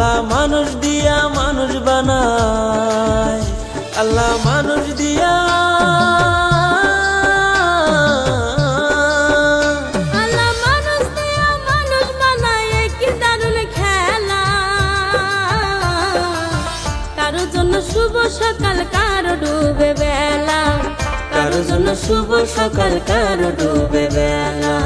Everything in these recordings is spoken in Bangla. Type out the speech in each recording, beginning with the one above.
আল্লাহ মানুষ দিয়া মানুষ বানায়, আল্লাহ মানুষ দিয়া শুভ সকাল কারো ডুবে বেলা, কারো জন্য শুভ সকাল কারো ডুবে বেলা।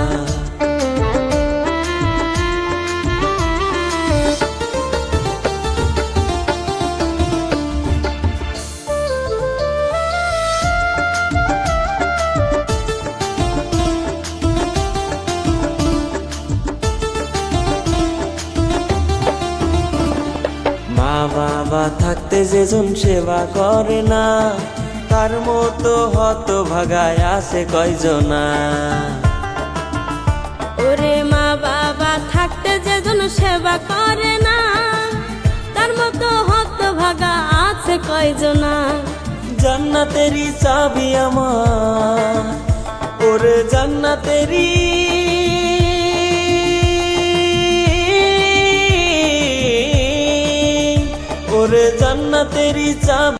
মা বাবা থাকতে যেজন সেবা করে না, তার মতো হতভাগায় আছে কয়জনা। ওরে মা বাবা থাকতে যেজন সেবা করে না, তার মতো হতভাগা আছে কয়জনা। জান্নাতেরই চাবি আমার, ওরে জান্নাতেরই, ওরে জান্নাতেরই চাবি।